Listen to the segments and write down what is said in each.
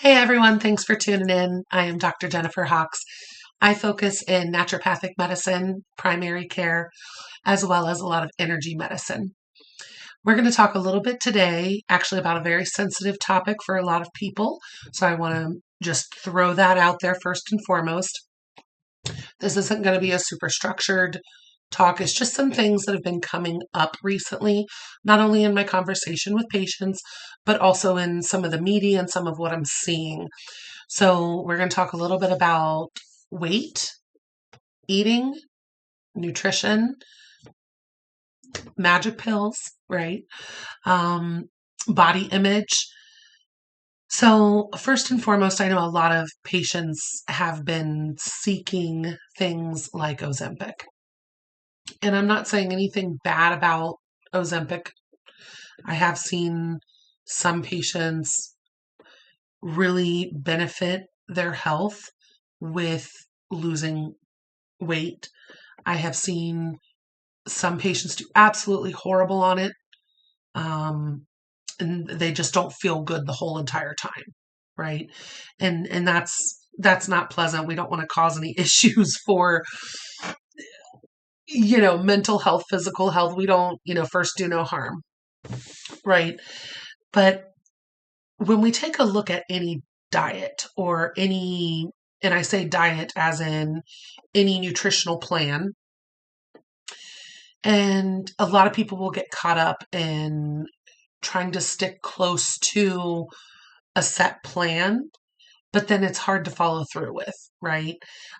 Hey everyone, thanks for tuning in. I am Dr. Jennifer Hawks. I focus in naturopathic medicine, primary care, as well as a lot of energy medicine. We're going to talk a little bit today, actually, about a very sensitive topic for a lot of people. So I want to just throw that out there first and foremost. This isn't going to be a super structured talk. It's just some things that have been coming up recently, not only in my conversation with patients, but also in some of the media and some of what I'm seeing. So we're going to talk a little bit about weight, eating, nutrition, magic pills, right? Um, Body image. So first and foremost, I know a lot of patients have been seeking things like Ozempic. And I'm not saying anything bad about Ozempic. I have seen some patients really benefit their health with losing weight. I have seen some patients do absolutely horrible on it, and they just don't feel good the whole entire time, right? And that's not pleasant. We don't want to cause any issues for mental health, physical health. We don't first do no harm, right? But when we take a look at any diet or any, and I say diet as in any nutritional plan, and a lot of people will get caught up in trying to stick close to a set plan, but then it's hard to follow through with, right?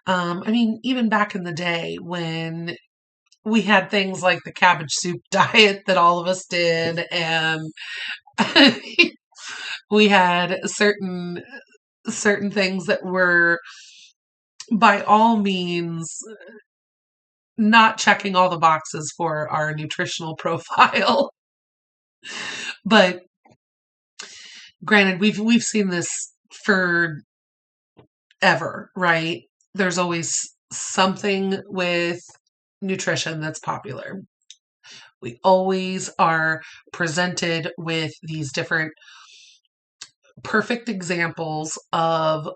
I mean, even back in the day when we had things like the cabbage soup diet that all of us did, and we had certain things that were by all means not checking all the boxes for our nutritional profile. But granted, we've seen this for ever, right? There's always something with nutrition that's popular. We always are presented with these different perfect examples of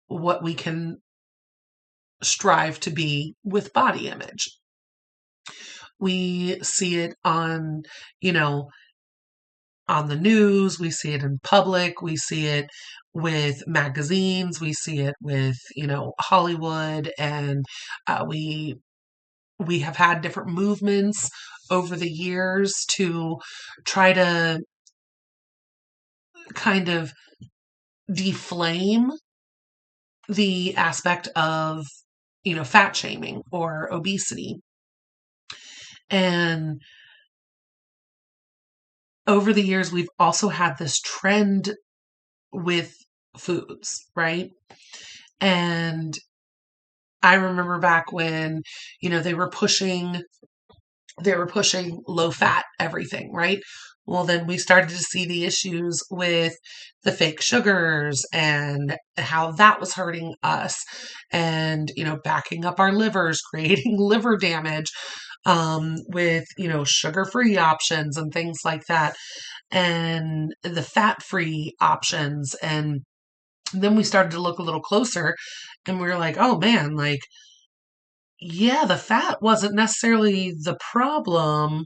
what we can strive to be with body image. We see it on, you know, on the news, we see it in public, we see it with magazines, we see it with, Hollywood, and we have had different movements over the years to try to kind of deflame the aspect of, fat shaming or obesity. And over the years, we've also had this trend with foods, right? And I remember back when, they were pushing low fat everything, right? Well, then we started to see the issues with the fake sugars and how that was hurting us and, backing up our livers, creating liver damage, with, sugar-free options and things like that, and the fat-free options. And then we started to look a little closer and we were like, oh man, like, yeah, the fat wasn't necessarily the problem.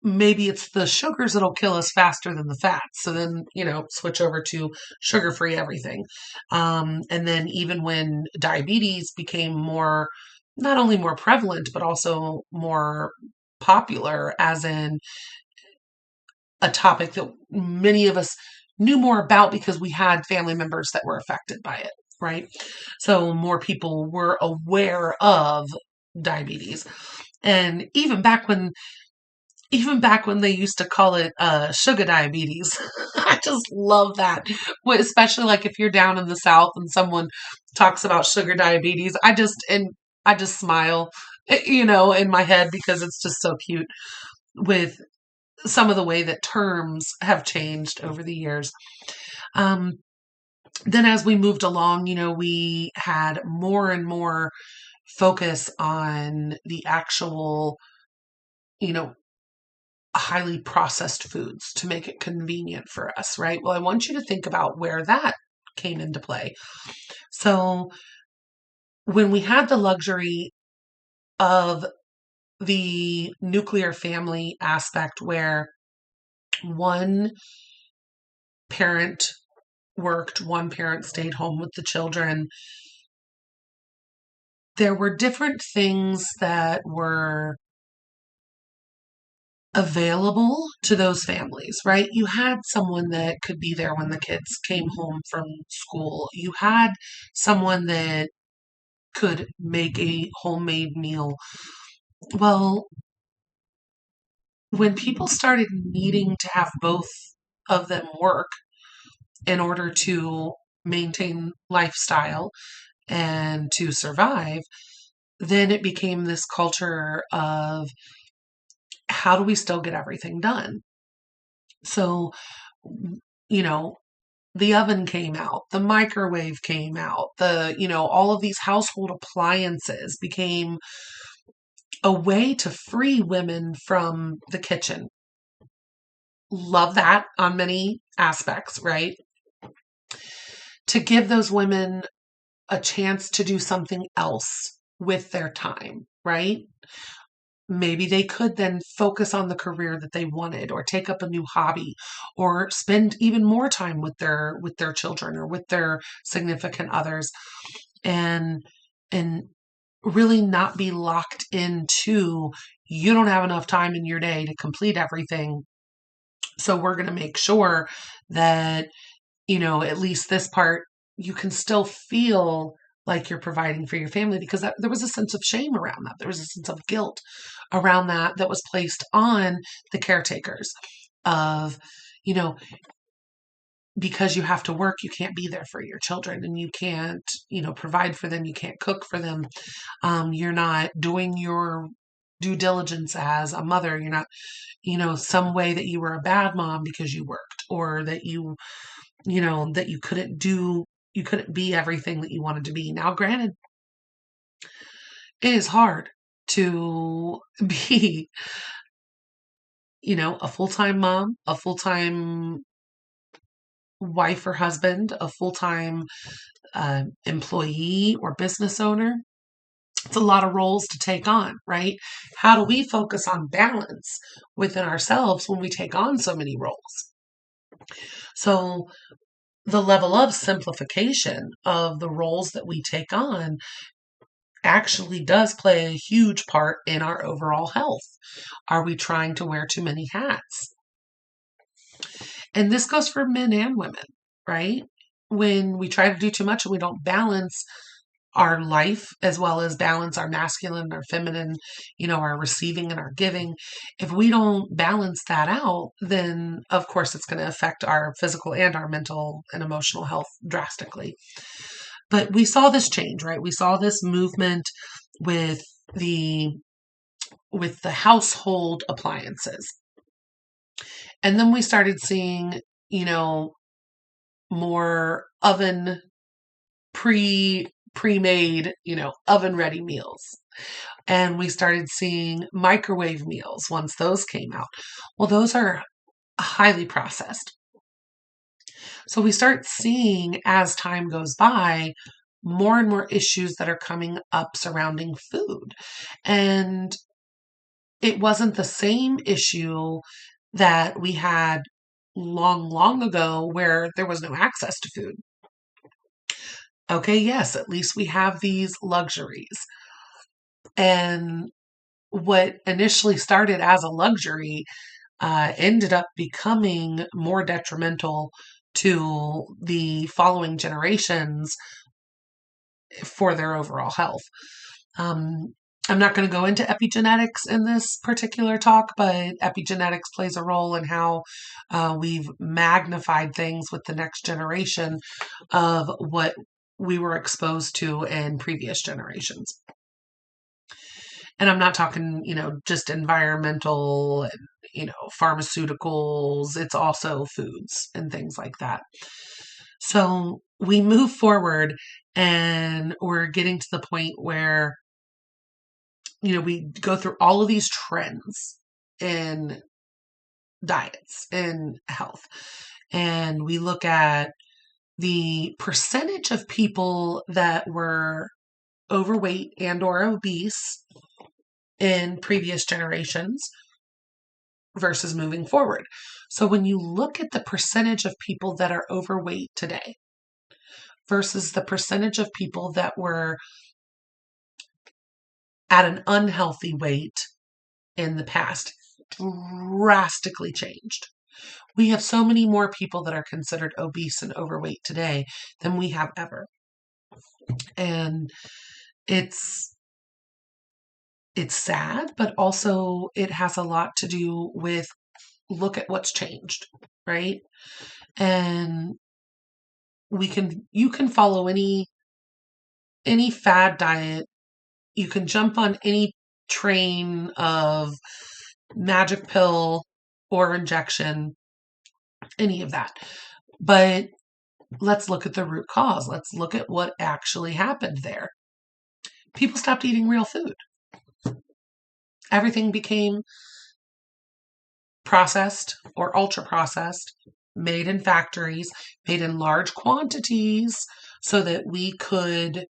Maybe it's the sugars that'll kill us faster than the fats. So then, switch over to sugar-free everything. And then even when diabetes became not only more prevalent, but also more popular, as in a topic that many of us knew more about because we had family members that were affected by it, right? So more people were aware of diabetes. And even back when they used to call it sugar diabetes. I just love that. Especially like if you're down in the South and someone talks about sugar diabetes, I just smile, in my head because it's just so cute with some of the way that terms have changed over the years. Then as we moved along, we had more and more focus on the actual, you know, highly processed foods to make it convenient for us, right? Well, I want you to think about where that came into play. So when we had the luxury of the nuclear family aspect where one parent worked, one parent stayed home with the children, there were different things that were available to those families, right? You had someone that could be there when the kids came home from school. You had someone that could make a homemade meal. Well, when people started needing to have both of them work in order to maintain lifestyle and to survive, then it became this culture of how do we still get everything done? So, you know, the oven came out, the microwave came out, all of these household appliances became a way to free women from the kitchen. Love that on many aspects, right? To give those women a chance to do something else with their time, right? Maybe they could then focus on the career that they wanted or take up a new hobby or spend even more time with their children or with their significant others and and really not be locked into you don't have enough time in your day to complete everything. So we're going to make sure that, at least this part, you can still feel like you're providing for your family because there was a sense of shame around that. There was a sense of guilt around that was placed on the caretakers of, you know, because you have to work, you can't be there for your children and you can't, provide for them. You can't cook for them. You're not doing your due diligence as a mother. You're not, some way that you were a bad mom because you worked or that that you couldn't be everything that you wanted to be. Now, granted, it is hard to be, a full-time mom, a full-time wife or husband, a full-time employee or business owner. It's a lot of roles to take on, right? How do we focus on balance within ourselves when we take on so many roles? So the level of simplification of the roles that we take on actually does play a huge part in our overall health. Are we trying to wear too many hats? And this goes for men and women, right? When we try to do too much and we don't balance our life as well as balance our masculine and our feminine, our receiving and our giving. If we don't balance that out, then of course it's going to affect our physical and our mental and emotional health drastically. But we saw this change, right? We saw this movement with the household appliances. And then we started seeing, more oven pre-made, oven ready meals. And we started seeing microwave meals once those came out. Well, those are highly processed. So we start seeing as time goes by, more and more issues that are coming up surrounding food. And it wasn't the same issue that we had long, long ago where there was no access to food. Okay, yes, at least we have these luxuries. And what initially started as a luxury ended up becoming more detrimental to the following generations for their overall health. I'm not going to go into epigenetics in this particular talk, but epigenetics plays a role in how we've magnified things with the next generation of what we were exposed to in previous generations. And I'm not talking, just environmental and, pharmaceuticals. It's also foods and things like that. So we move forward and we're getting to the point where, we go through all of these trends in diets and health. And we look at the percentage of people that were overweight and or obese in previous generations versus moving forward. So when you look at the percentage of people that are overweight today versus the percentage of people that were at an unhealthy weight in the past, drastically changed. We have so many more people that are considered obese and overweight today than we have ever. And it's sad, but also it has a lot to do with look at what's changed, right? And you can follow any fad diet. You can jump on any train of magic pill or injection, any of that. But let's look at the root cause. Let's look at what actually happened there. People stopped eating real food. Everything became processed or ultra processed, made in factories, made in large quantities so that we could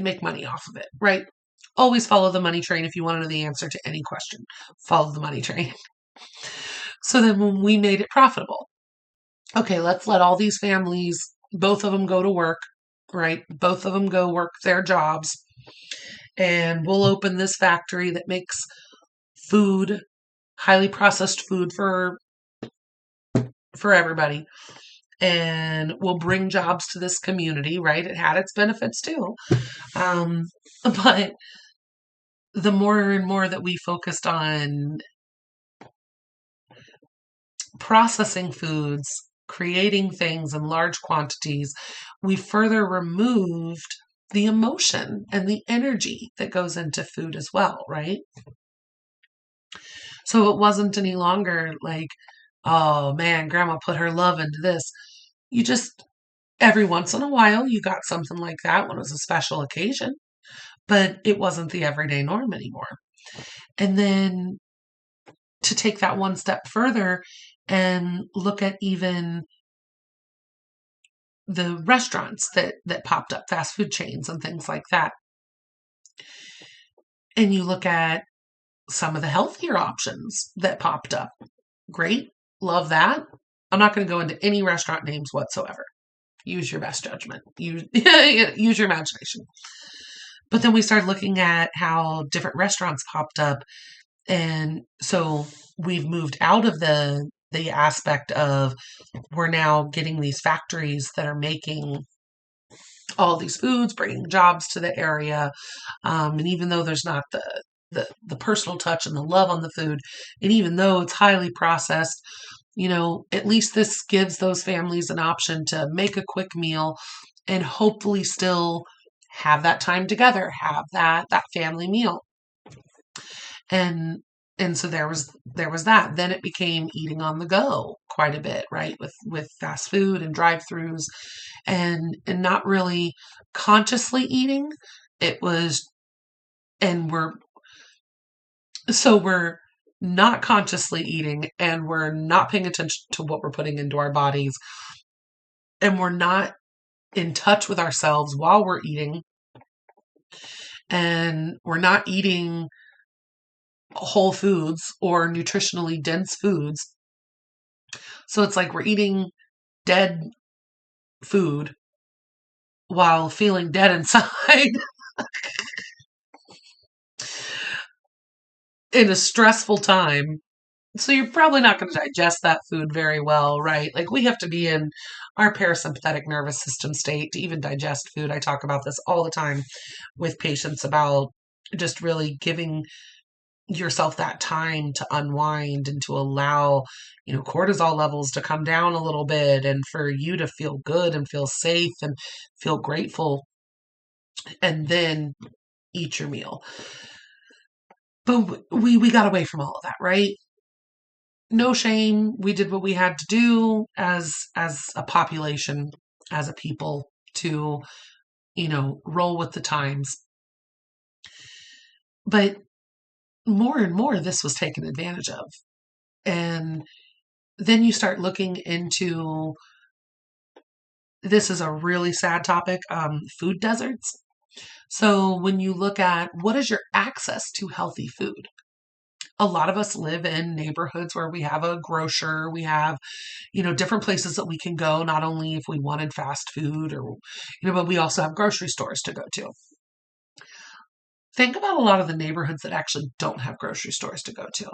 make money off of it, right? Always follow the money train if you want to know the answer to any question. Follow the money train. So then when we made it profitable, okay, let's let all these families, both of them go to work, right? Both of them go work their jobs, and we'll open this factory that makes food, highly processed food for everybody. And we'll bring jobs to this community, right? It had its benefits too. But the more and more that we focused on processing foods, creating things in large quantities, we further removed the emotion and the energy that goes into food as well, right? So it wasn't any longer like, oh man, grandma put her love into this. You just, every once in a while, you got something like that when it was a special occasion, but it wasn't the everyday norm anymore. And then to take that one step further and look at even the restaurants that popped up, fast food chains and things like that. And you look at some of the healthier options that popped up. Great. Love that. I'm not going to go into any restaurant names whatsoever. Use your best judgment. Use your imagination. But then we started looking at how different restaurants popped up. And so we've moved out of the aspect of we're now getting these factories that are making all these foods, bringing jobs to the area. And even though there's not the personal touch and the love on the food, and even though it's highly processed, at least this gives those families an option to make a quick meal and hopefully still have that time together, have that family meal. And so there was that. Then it became eating on the go quite a bit, right? With fast food and drive-throughs and not really consciously eating. It was, and we're not consciously eating, and we're not paying attention to what we're putting into our bodies, and we're not in touch with ourselves while we're eating, and we're not eating whole foods or nutritionally dense foods. So it's like we're eating dead food while feeling dead inside in a stressful time. So you're probably not going to digest that food very well, right? Like we have to be in our parasympathetic nervous system state to even digest food. I talk about this all the time with patients about just really giving yourself that time to unwind and to allow, cortisol levels to come down a little bit and for you to feel good and feel safe and feel grateful and then eat your meal. But we got away from all of that, right? No shame. We did what we had to do as a population, as a people to, roll with the times. But more and more this was taken advantage of. And then you start looking into, this is a really sad topic, food deserts. So when you look at what is your access to healthy food, a lot of us live in neighborhoods where we have a grocer, we have, different places that we can go, not only if we wanted fast food or, but we also have grocery stores to go to. Think about a lot of the neighborhoods that actually don't have grocery stores to go to.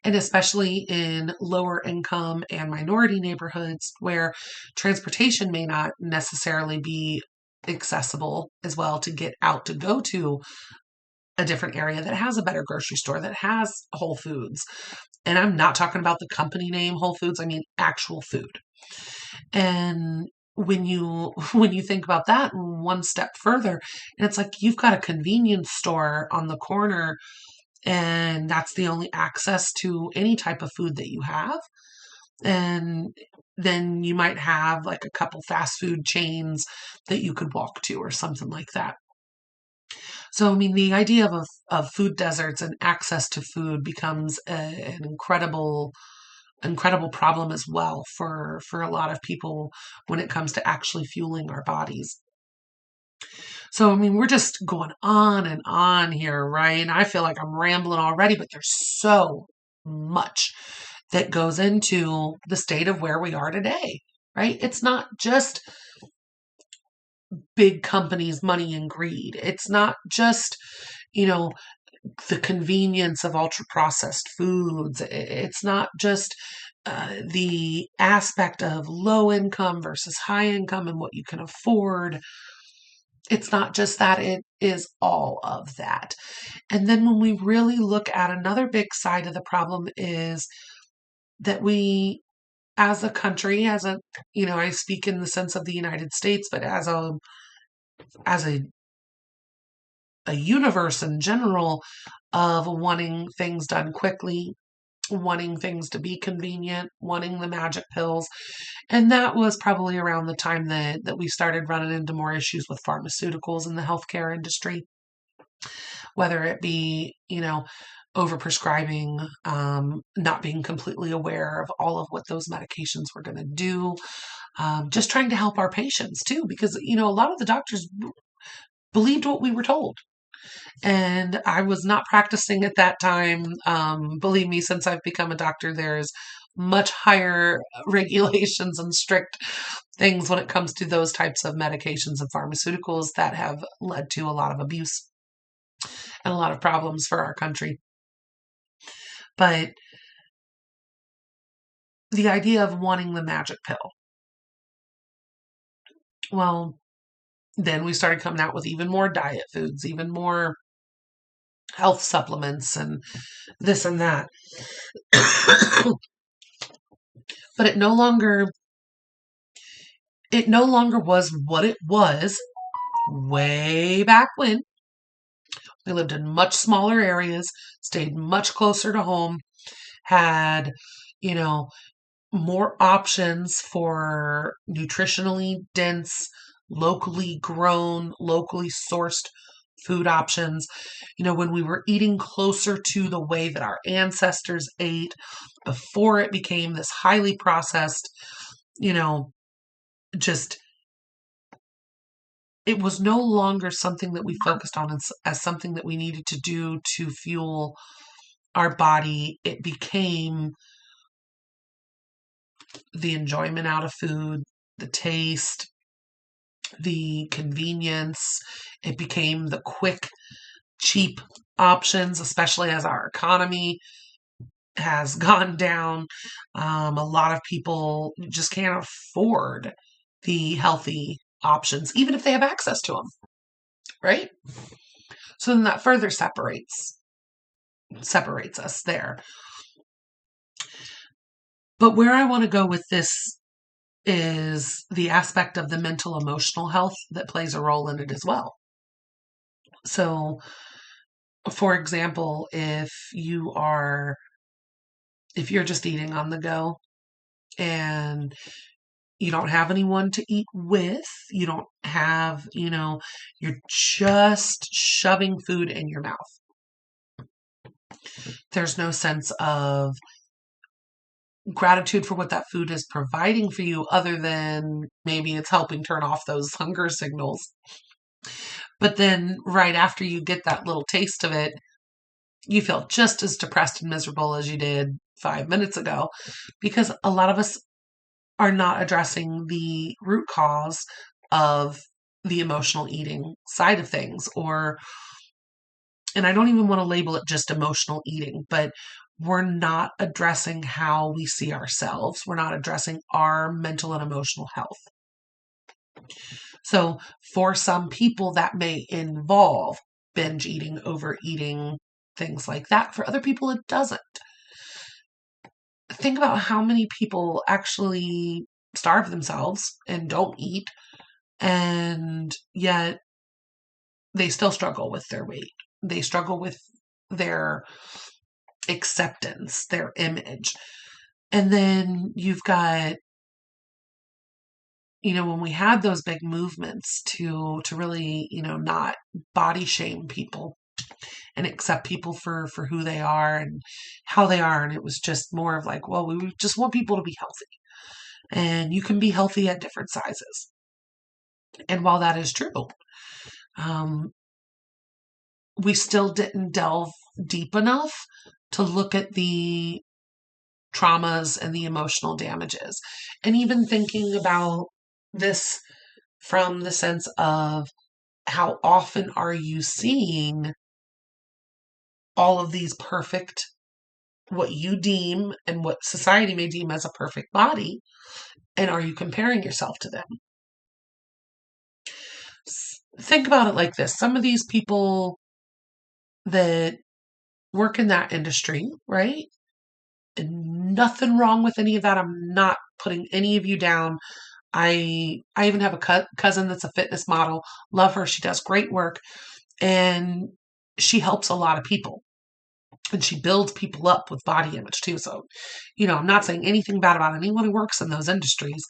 And especially in lower income and minority neighborhoods where transportation may not necessarily be accessible as well to get out to go to a different area that has a better grocery store, that has Whole Foods. And I'm not talking about the company name Whole Foods, I mean actual food. And when you when you think about that one step further, and it's like you've got a convenience store on the corner and that's the only access to any type of food that you have. And then you might have like a couple fast food chains that you could walk to or something like that. So, I mean, the idea of food deserts and access to food becomes an incredible problem as well for a lot of people when it comes to actually fueling our bodies. So, I mean, we're just going on and on here, right? And I feel like I'm rambling already, but there's so much that goes into the state of where we are today, right? It's not just big companies, money and greed. It's not just, you know, the convenience of ultra processed foods. It's not just the aspect of low income versus high income and what you can afford. It's not just that, it is all of that. And then when we really look at another big side of the problem is that we, as a country, I speak in the sense of the United States, but as a universe in general of wanting things done quickly, wanting things to be convenient, wanting the magic pills. And that was probably around the time that we started running into more issues with pharmaceuticals in the healthcare industry, whether it be, overprescribing, not being completely aware of all of what those medications were going to do, just trying to help our patients too, because, a lot of the doctors believed what we were told. And I was not practicing at that time. Believe me, since I've become a doctor, there's much higher regulations and strict things when it comes to those types of medications and pharmaceuticals that have led to a lot of abuse and a lot of problems for our country. But the idea of wanting the magic pill, well, then we started coming out with even more diet foods, even more health supplements and this and that. But it no longer was what it was way back when. We lived in much smaller areas, stayed much closer to home, had, you know, more options for nutritionally dense, locally grown, locally sourced food options. When we were eating closer to the way that our ancestors ate before it became this highly processed, you know, just it was no longer something that we focused on as something that we needed to do to fuel our body. It became the enjoyment out of food, the taste, the convenience. It became the quick, cheap options, especially as our economy has gone down. A lot of people just can't afford the healthy options, even if they have access to them, right? So then that further separates us there. But where I want to go with this is the aspect of the mental emotional health that plays a role in it as well. So, for example, if you're just eating on the go and you don't have anyone to eat with, you don't have, you're just shoving food in your mouth. There's no sense of gratitude for what that food is providing for you, other than maybe it's helping turn off those hunger signals. But then right after you get that little taste of it, you feel just as depressed and miserable as you did 5 minutes ago, because a lot of us are not addressing the root cause of the emotional eating side of things. And I don't even want to label it just emotional eating, but we're not addressing how we see ourselves. We're not addressing our mental and emotional health. So for some people, that may involve binge eating, overeating, things like that. For other people, it doesn't. Think about how many people actually starve themselves and don't eat, and yet they still struggle with their weight. They struggle with their acceptance, their image. And then you've got, when we had those big movements to really, not body shame people and accept people for who they are and how they are. And it was just more of like, well, we just want people to be healthy. And you can be healthy at different sizes. And while that is true, um, we still didn't delve deep enough to look at the traumas and the emotional damages. And even thinking about this from the sense of how often are you seeing all of these perfect, what you deem and what society may deem as a perfect body, and are you comparing yourself to them? Think about it like this. Some of these people that work in that industry, right? And nothing wrong with any of that. I'm not putting any of you down. I even have a cousin that's a fitness model. Love her. She does great work, and she helps a lot of people, and she builds people up with body image too. So, I'm not saying anything bad about anyone who works in those industries,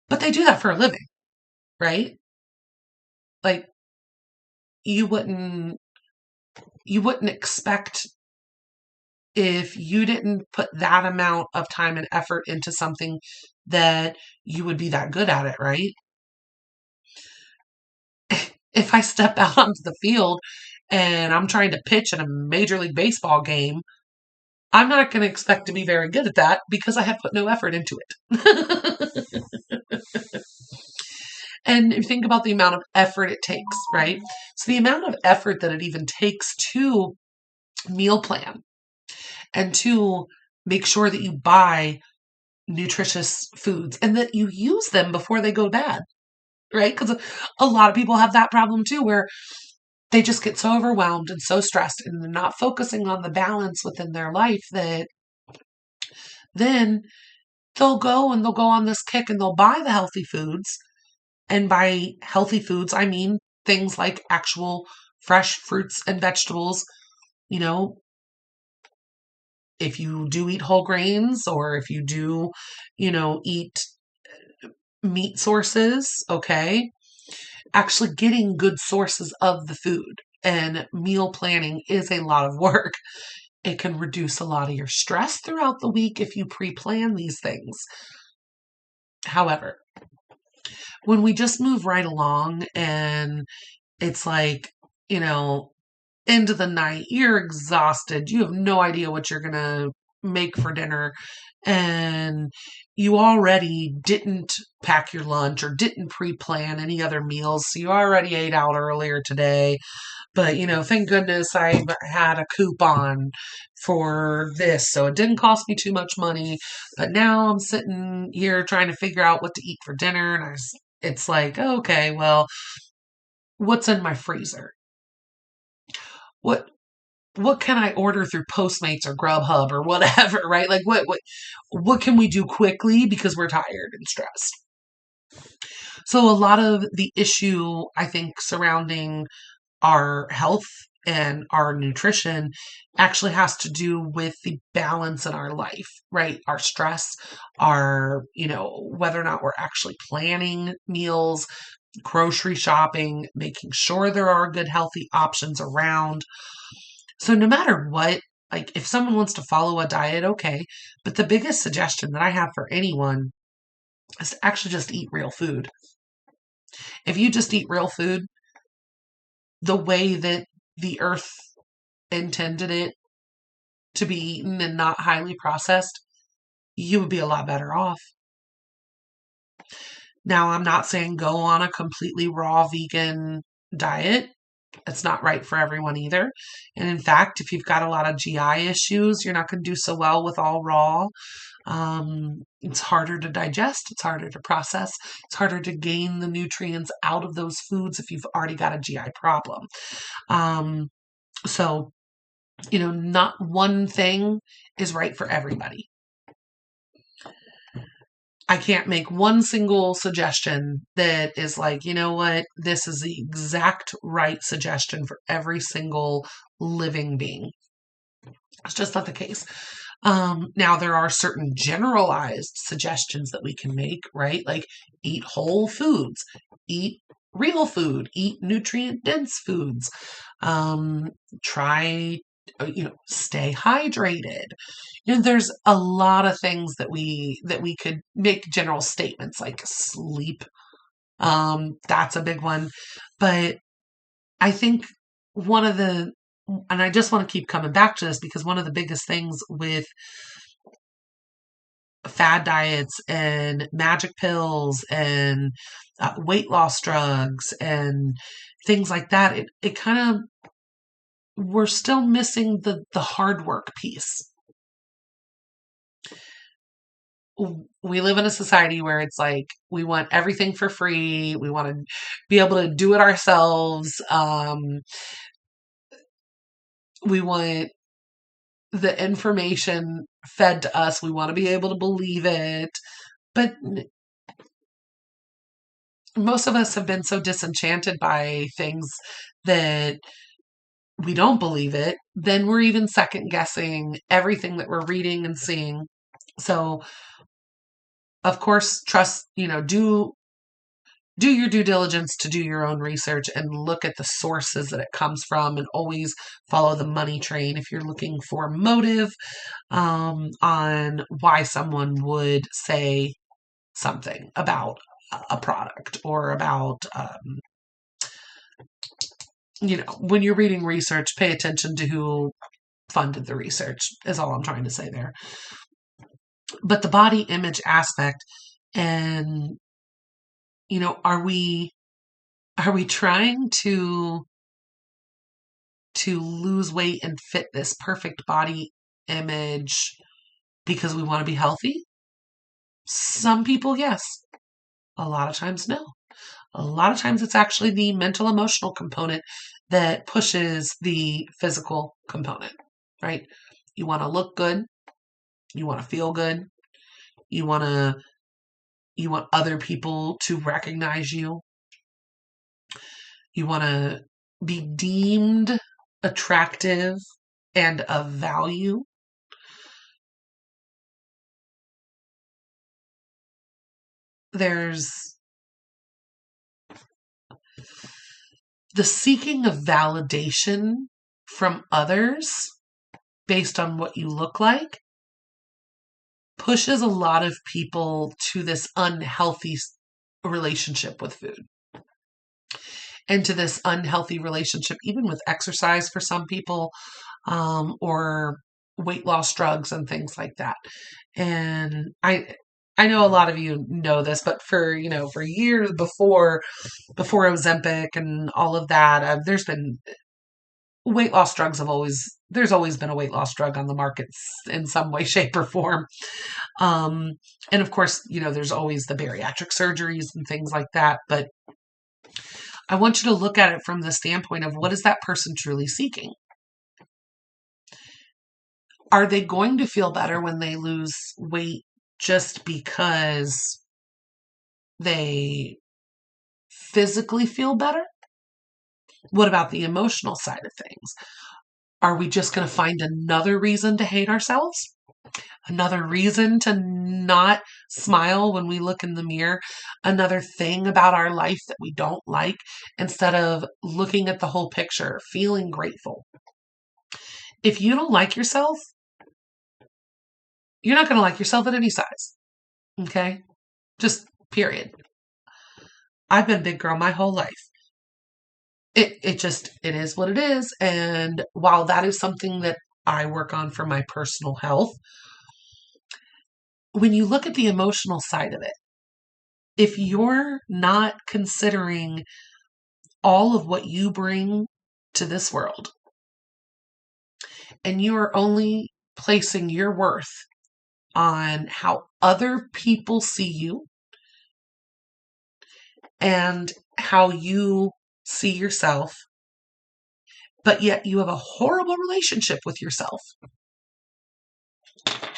but they do that for a living, right? Like you wouldn't expect, if you didn't put that amount of time and effort into something, that you would be that good at it, right? If I step out onto the field and I'm trying to pitch in a Major League Baseball game, I'm not going to expect to be very good at that because I have put no effort into it. And if you think about the amount of effort it takes, right? So the amount of effort that it even takes to meal plan and to make sure that you buy nutritious foods and that you use them before they go bad, right? Because a lot of people have that problem too, where they just get so overwhelmed and so stressed and they're not focusing on the balance within their life, that then they'll go on this kick and they'll buy the healthy foods. And by healthy foods, I mean things like actual fresh fruits and vegetables. You know, if you do eat whole grains, or if you do, eat meat sources, okay, actually getting good sources of the food. And meal planning is a lot of work. It can reduce a lot of your stress throughout the week if you pre-plan these things. However, when we just move right along and it's like, into the night, you're exhausted, you have no idea what you're going to make for dinner, and you already didn't pack your lunch or didn't pre-plan any other meals, so you already ate out earlier today. But, thank goodness I had a coupon for this, so it didn't cost me too much money. But now I'm sitting here trying to figure out what to eat for dinner, and it's like, okay, well, what's in my freezer? What what can I order through Postmates or Grubhub or whatever, right? Like what can we do quickly because we're tired and stressed? So a lot of the issue, I think, surrounding our health and our nutrition actually has to do with the balance in our life, right? Our stress, our, whether or not we're actually planning meals, grocery shopping, making sure there are good healthy options around. So no matter what Like if someone wants to follow a diet, okay. But the biggest suggestion that I have for anyone is to actually just eat real food. If you just eat real food the way that the earth intended it to be eaten and not highly processed, you would be a lot better off. Now, I'm not saying go on a completely raw vegan diet. It's not right for everyone either. And in fact, if you've got a lot of GI issues, you're not going to do so well with all raw. It's harder to digest. It's harder to process. It's harder to gain the nutrients out of those foods if you've already got a GI problem. So, not one thing is right for everybody. I can't make one single suggestion that is like, you know what, this is the exact right suggestion for every single living being. It's just not the case. Now, there are certain generalized suggestions that we can make, right? Like eat whole foods, eat real food, eat nutrient dense foods, try, stay hydrated. There's a lot of things that we could make general statements like sleep. That's a big one. But I think one of the, and I just want to keep coming back to this because one of the biggest things with fad diets and magic pills and weight loss drugs and things like that, it kind of, we're still missing the hard work piece. We live in a society where it's like we want everything for free. We want to be able to do it ourselves. We want the information fed to us. We want to be able to believe it. But most of us have been so disenchanted by things that we don't believe it. Then we're even second guessing everything that we're reading and seeing. So, of course, trust, do your due diligence to do your own research and look at the sources that it comes from and always follow the money train if you're looking for motive on why someone would say something about a product or about, when you're reading research, pay attention to who funded the research is all I'm trying to say there. But the body image aspect and are we trying to lose weight and fit this perfect body image because we want to be healthy? Some people, yes. A lot of times, no. A lot of times it's actually the mental emotional component that pushes the physical component, right? You want to look good. You want to feel good. You want other people to recognize you. You want to be deemed attractive and of value. There's the seeking of validation from others based on what you look like pushes a lot of people to this unhealthy relationship with food and to this unhealthy relationship, even with exercise for some people, or weight loss drugs and things like that. And I know a lot of you know this, but for years before Ozempic and all of that, there's been weight loss drugs there's always been a weight loss drug on the market in some way, shape, or form. And of course, there's always the bariatric surgeries and things like that. But I want you to look at it from the standpoint of what is that person truly seeking? Are they going to feel better when they lose weight just because they physically feel better? What about the emotional side of things? Are we just going to find another reason to hate ourselves? Another reason to not smile when we look in the mirror? Another thing about our life that we don't like instead of looking at the whole picture, feeling grateful? If you don't like yourself, you're not going to like yourself at any size. Okay? Just period. I've been a big girl my whole life. It is what it is. And while that is something that I work on for my personal health, when you look at the emotional side of it, if you're not considering all of what you bring to this world and you are only placing your worth on how other people see you and how you see yourself, but yet you have a horrible relationship with yourself,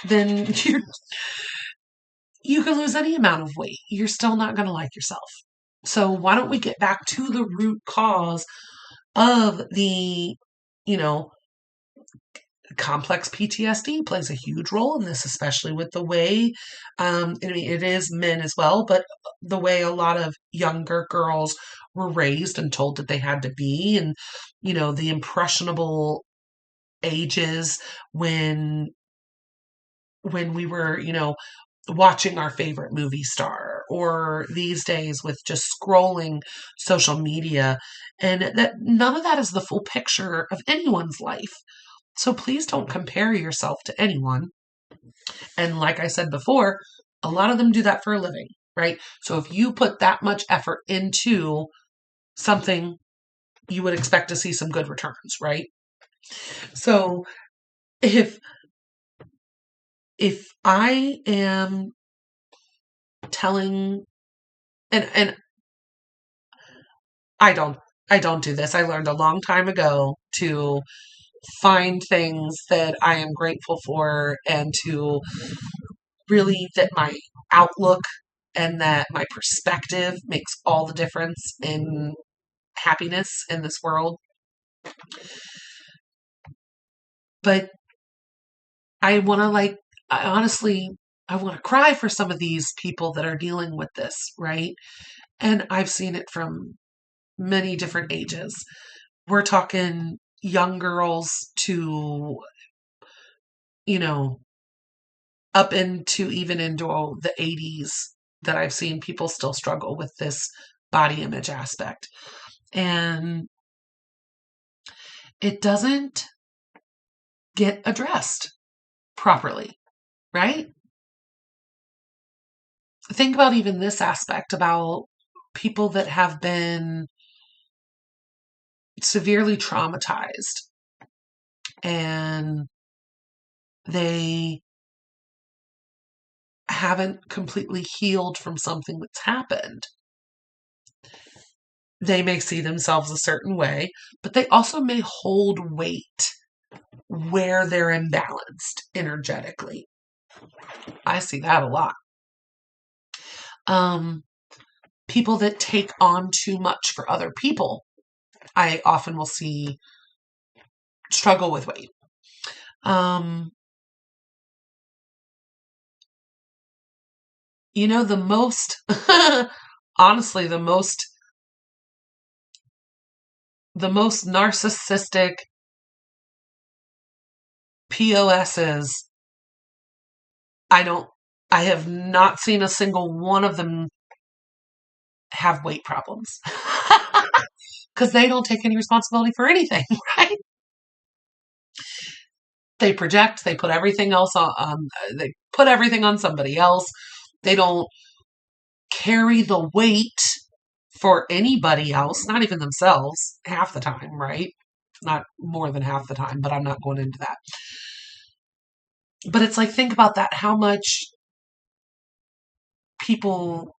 then you can lose any amount of weight. You're still not going to like yourself. So why don't we get back to the root cause of the, you know, complex PTSD plays a huge role in this, especially with the way, I mean, it is men as well, but the way a lot of younger girls were raised and told that they had to be, and, the impressionable ages when we were, watching our favorite movie star, or these days with just scrolling social media, and that none of that is the full picture of anyone's life. So please don't compare yourself to anyone. And like I said before, a lot of them do that for a living, right? So if you put that much effort into something, you would expect to see some good returns, right? So if I am telling, and I don't do this. I learned a long time ago to find things that I am grateful for, and to really, that my outlook and that my perspective makes all the difference in happiness in this world. But I want to, I honestly, I want to cry for some of these people that are dealing with this, right? And I've seen it from many different ages. We're talking young girls to, you know, up into even into the 80s, that I've seen people still struggle with this body image aspect. And it doesn't get addressed properly, right? Think about even this aspect about people that have been severely traumatized and they haven't completely healed from something that's happened. They may see themselves a certain way, but they also may hold weight where they're imbalanced energetically. I see that a lot. People that take on too much for other people, I often will see struggle with weight. The most, honestly, the most narcissistic POSs, I have not seen a single one of them have weight problems. Because they don't take any responsibility for anything, right? They project, they put everything else they put everything on somebody else. They don't carry the weight for anybody else, not even themselves, half the time, right? Not more than half the time, but I'm not going into that. But it's like, think about that, how much people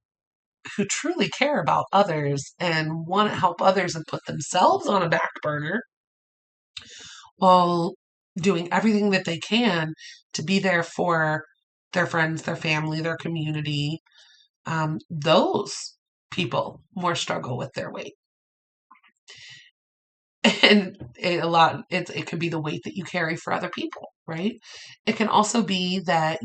who truly care about others and want to help others and put themselves on a back burner while doing everything that they can to be there for their friends, their family, their community. Those people more struggle with their weight. And it could be the weight that you carry for other people, right? It can also be that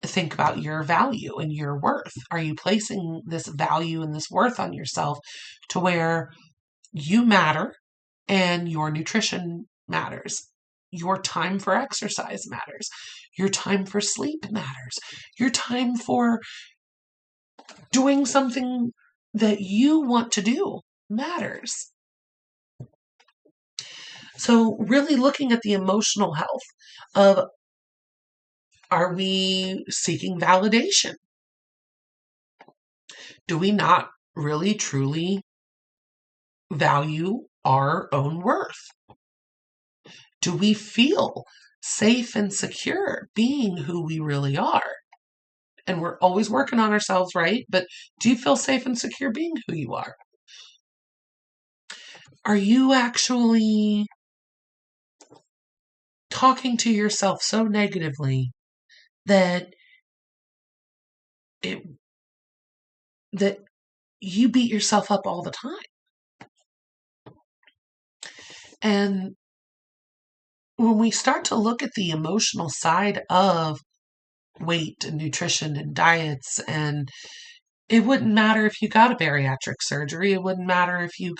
think about your value and your worth. Are you placing this value and this worth on yourself to where you matter and your nutrition matters? your time for exercise matters. Your time for sleep matters. Your time for doing something that you want to do matters. So really looking at the emotional health of, are we seeking validation? Do we not really truly value our own worth? Do we feel safe and secure being who we really are? And we're always working on ourselves, right? But do you feel safe and secure being who you are? Are you actually talking to yourself so negatively that it that you beat yourself up all the time? And when we start to look at the emotional side of weight and nutrition and diets, and it wouldn't matter if you got a bariatric surgery, it wouldn't matter if you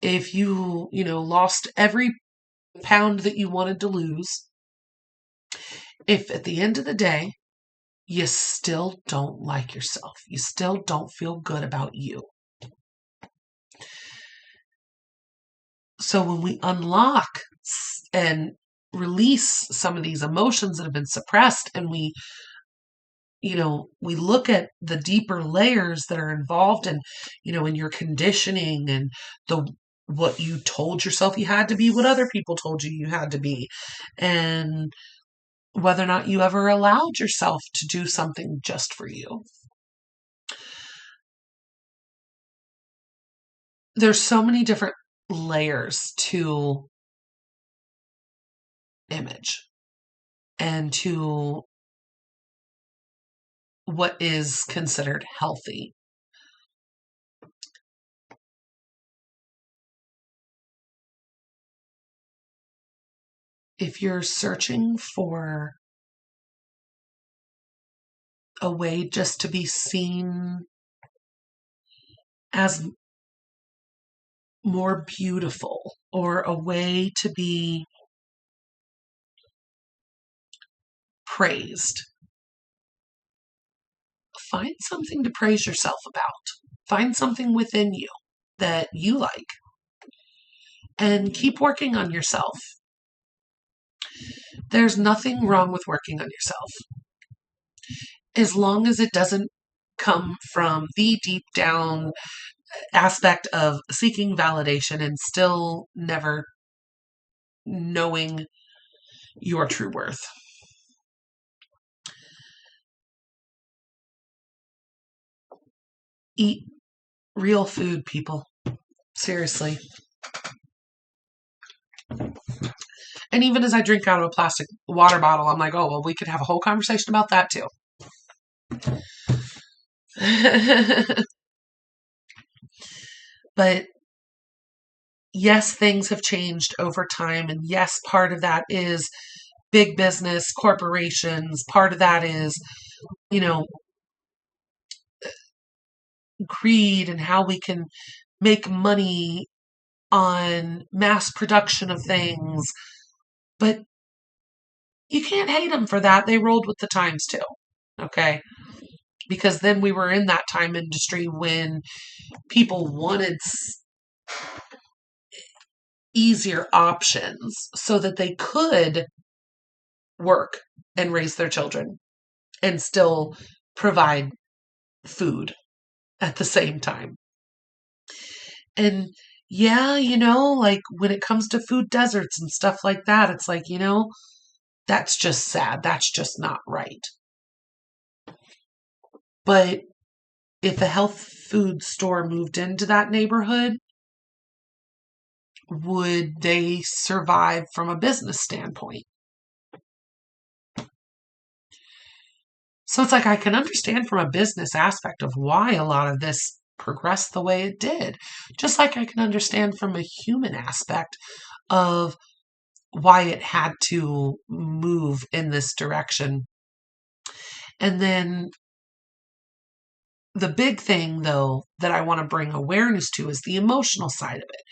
lost every pound that you wanted to lose, if at the end of the day you still don't like yourself, you still don't feel good about you. So when we unlock and release some of these emotions that have been suppressed, and we look at the deeper layers that are involved in your conditioning, and what you told yourself you had to be, what other people told you had to be, and whether or not you ever allowed yourself to do something just for you. There's so many different layers to image and to what is considered healthy. If you're searching for a way just to be seen as more beautiful, or a way to be praised, find something to praise yourself about. Find something within you that you like, and keep working on yourself. There's nothing wrong with working on yourself, as long as it doesn't come from the deep down aspect of seeking validation and still never knowing your true worth. Eat real food, people. Seriously. And even as I drink out of a plastic water bottle, I'm like, oh, well, we could have a whole conversation about that too. But yes, things have changed over time. And yes, part of that is big business, corporations. Part of that is, greed and how we can make money on mass production of things. But you can't hate them for that. They rolled with the times too. Okay. Because then we were in that time industry when people wanted easier options so that they could work and raise their children and still provide food at the same time. And yeah, like when it comes to food deserts and stuff like that, it's like, that's just sad. That's just not right. But if a health food store moved into that neighborhood, would they survive from a business standpoint? So it's like I can understand from a business aspect of why a lot of this progressed the way it did. Just like I can understand from a human aspect of why it had to move in this direction. And then the big thing, though, that I want to bring awareness to is the emotional side of it,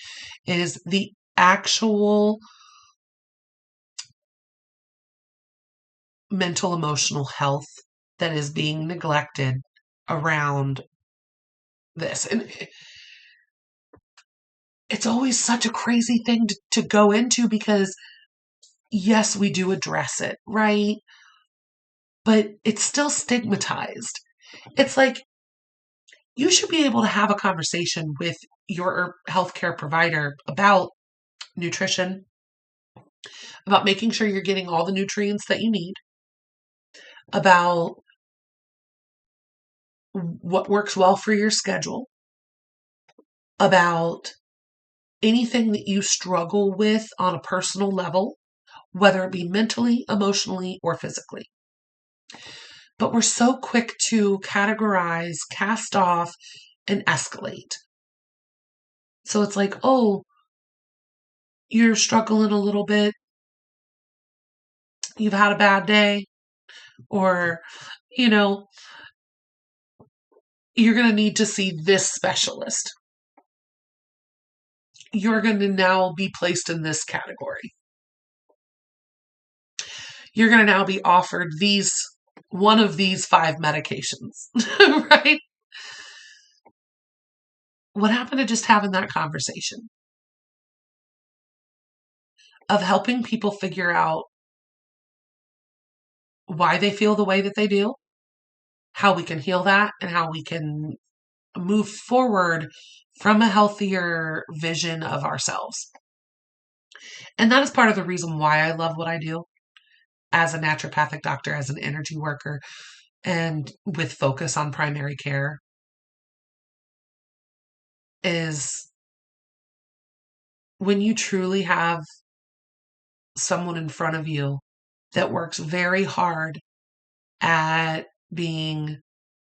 is the actual mental emotional health that is being neglected around this. And it's always such a crazy thing to go into because, yes, we do address it, right? But it's still stigmatized. It's like you should be able to have a conversation with your healthcare provider about nutrition, about making sure you're getting all the nutrients that you need, about what works well for your schedule, about anything that you struggle with on a personal level, whether it be mentally, emotionally, or physically. But we're so quick to categorize, cast off, and escalate. So it's like, oh, you're struggling a little bit, you've had a bad day, or, you know, you're going to need to see this specialist. You're going to now be placed in this category. You're going to now be offered one of these 5 medications, right? What happened to just having that conversation of helping people figure out why they feel the way that they do, how we can heal that, and how we can move forward from a healthier vision of ourselves. And that is part of the reason why I love what I do as a naturopathic doctor, as an energy worker, and with focus on primary care, is when you truly have someone in front of you that works very hard at being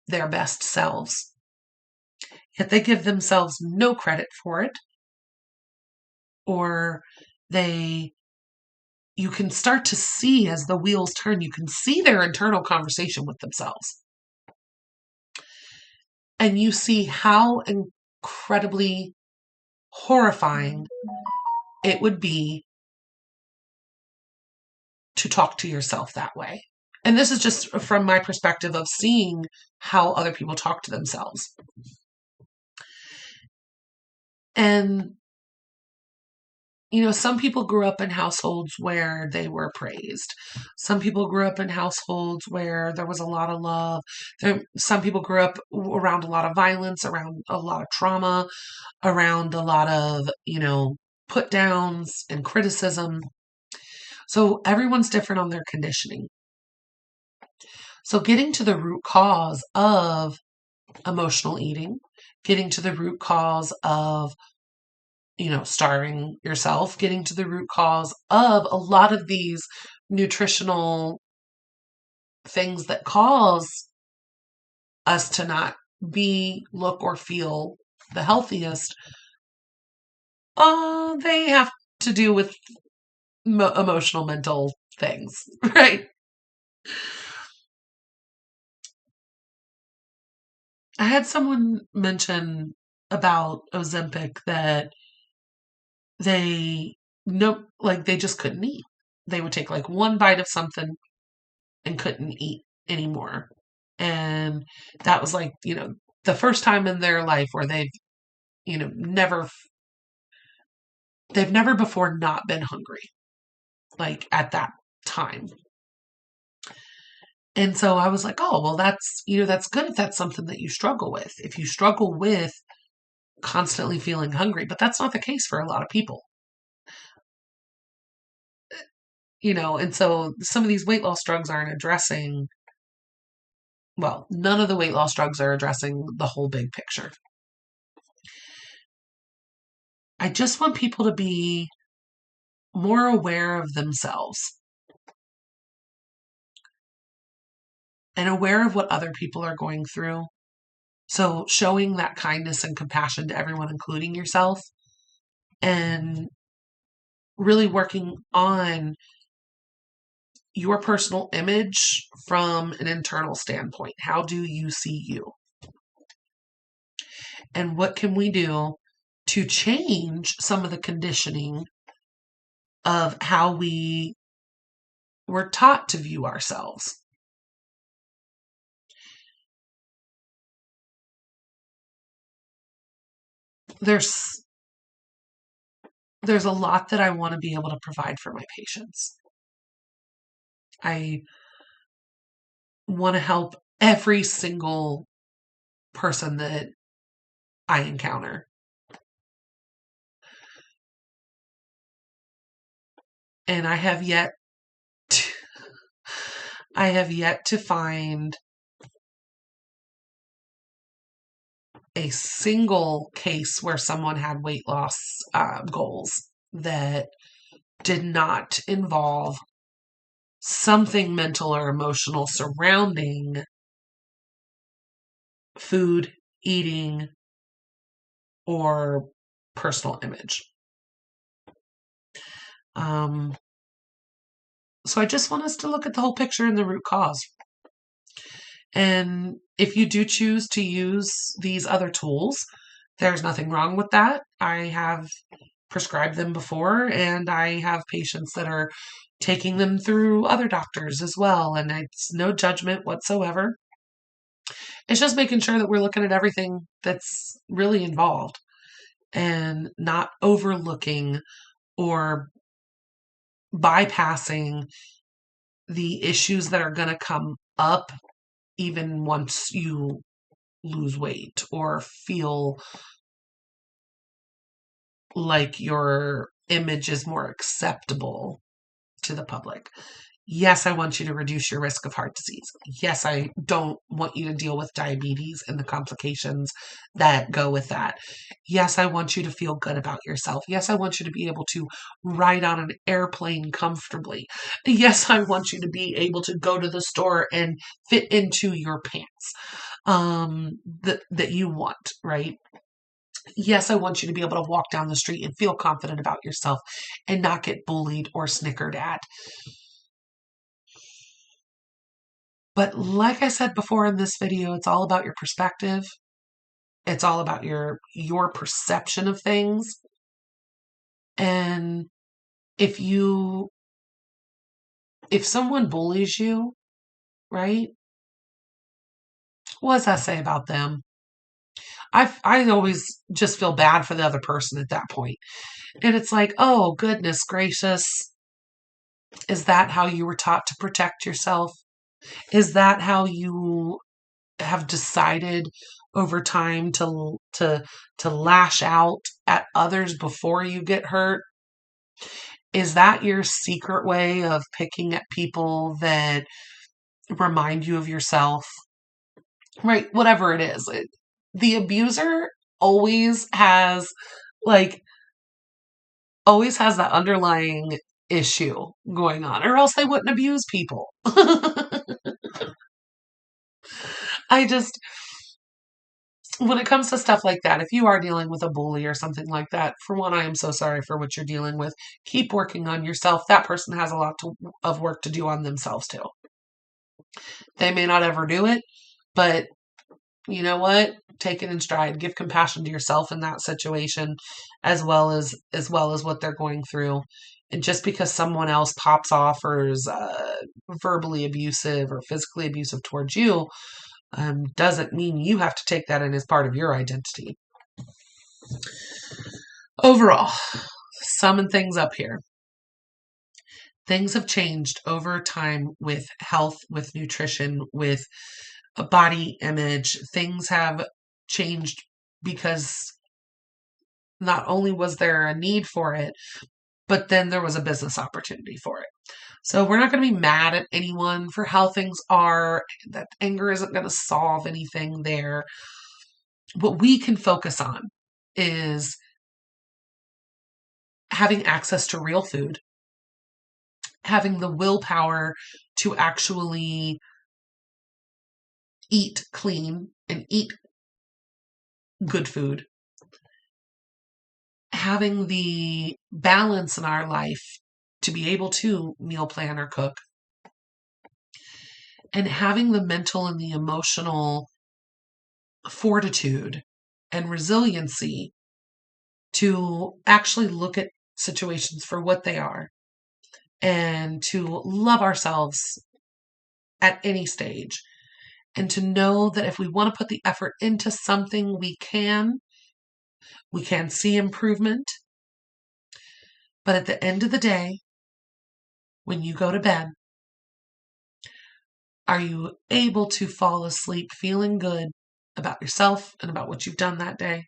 their best selves, yet they give themselves no credit for it, or you can start to see as the wheels turn, you can see their internal conversation with themselves. And you see how incredibly horrifying it would be to talk to yourself that way. And this is just from my perspective of seeing how other people talk to themselves. And, some people grew up in households where they were praised. Some people grew up in households where there was a lot of love. Some people grew up around a lot of violence, around a lot of trauma, around a lot of, put downs and criticism. So everyone's different on their conditioning. So getting to the root cause of emotional eating, getting to the root cause of, starving yourself, getting to the root cause of a lot of these nutritional things that cause us to not look, or feel the healthiest, they have to do with emotional, mental things, right? I had someone mention about Ozempic that they just couldn't eat. They would take like one bite of something and couldn't eat anymore. And that was like, the first time in their life where never they've never before not been hungry, like at that time. And so I was like, oh, well, that's good if that's something that you struggle with. If you struggle with constantly feeling hungry, but that's not the case for a lot of people. And so some of these weight loss drugs aren't addressing, well, none of the weight loss drugs are addressing the whole big picture. I just want people to be more aware of themselves and aware of what other people are going through. So showing that kindness and compassion to everyone, including yourself, and really working on your personal image from an internal standpoint. How do you see you? And what can we do to change some of the conditioning of how we we're taught to view ourselves. There's a lot that I want to be able to provide for my patients. I want to help every single person that I encounter. And I have yet to find a single case where someone had weight loss goals that did not involve something mental or emotional surrounding food, eating, or personal image. So I just want us to look at the whole picture and the root cause. And if you do choose to use these other tools, there's nothing wrong with that. I have prescribed them before, and I have patients that are taking them through other doctors as well. And it's no judgment whatsoever. It's just making sure that we're looking at everything that's really involved and not overlooking or bypassing the issues that are going to come up even once you lose weight or feel like your image is more acceptable to the public. Yes, I want you to reduce your risk of heart disease. Yes, I don't want you to deal with diabetes and the complications that go with that. Yes, I want you to feel good about yourself. Yes, I want you to be able to ride on an airplane comfortably. Yes, I want you to be able to go to the store and fit into your pants that you want, right? Yes, I want you to be able to walk down the street and feel confident about yourself and not get bullied or snickered at. But like I said before in this video, it's all about your perspective. It's all about your perception of things. And if someone bullies you, right? What does that say about them? I always just feel bad for the other person at that point. And it's like, oh, goodness gracious. Is that how you were taught to protect yourself? Is that how you have decided over time to lash out at others before you get hurt? Is that your secret way of picking at people that remind you of yourself? Right, whatever it is. The abuser always has like that underlying issue going on, or else they wouldn't abuse people. I just, when it comes to stuff like that, if you are dealing with a bully or something like that, for one, I am so sorry for what you're dealing with. Keep working on yourself. That person has a lot of work to do on themselves too. They may not ever do it, but you know what? Take it in stride. Give compassion to yourself in that situation, as well as what they're going through. And just because someone else pops off or is verbally abusive or physically abusive towards you, doesn't mean you have to take that in as part of your identity. Overall, summing things up here. Things have changed over time with health, with nutrition, with a body image. Things have changed because not only was there a need for it, but then there was a business opportunity for it. So we're not going to be mad at anyone for how things are. That anger isn't going to solve anything there. What we can focus on is having access to real food, having the willpower to actually eat clean and eat good food, having the balance in our life to be able to meal plan or cook, and having the mental and the emotional fortitude and resiliency to actually look at situations for what they are and to love ourselves at any stage, and to know that if we want to put the effort into something, we can see improvement. But at the end of the day, when you go to bed, are you able to fall asleep feeling good about yourself and about what you've done that day?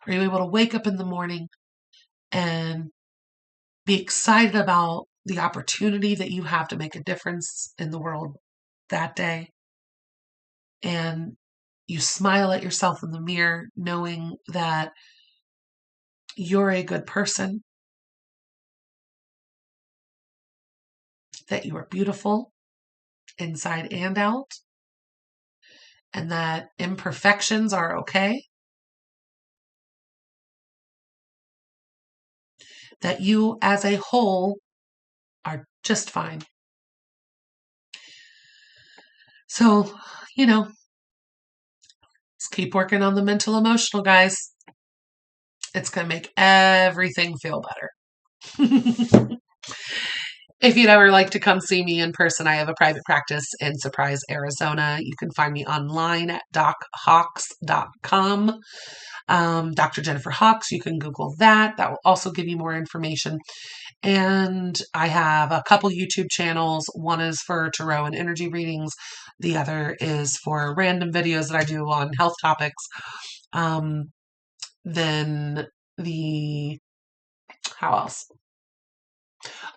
Are you able to wake up in the morning and be excited about the opportunity that you have to make a difference in the world that day? And you smile at yourself in the mirror knowing that you're a good person, that you are beautiful inside and out, and that imperfections are okay, that you as a whole are just fine. So, let's keep working on the mental emotional, guys. It's going to make everything feel better. If you'd ever like to come see me in person, I have a private practice in Surprise, Arizona. You can find me online at dochawks.com. Dr. Jennifer Hawks, you can Google that. That will also give you more information. And I have a couple YouTube channels. One is for tarot and energy readings. The other is for random videos that I do on health topics. Then how else?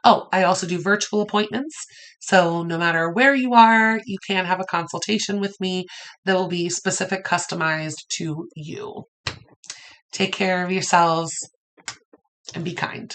Oh, I also do virtual appointments. So no matter where you are, you can have a consultation with me that will be specific, customized to you. Take care of yourselves and be kind.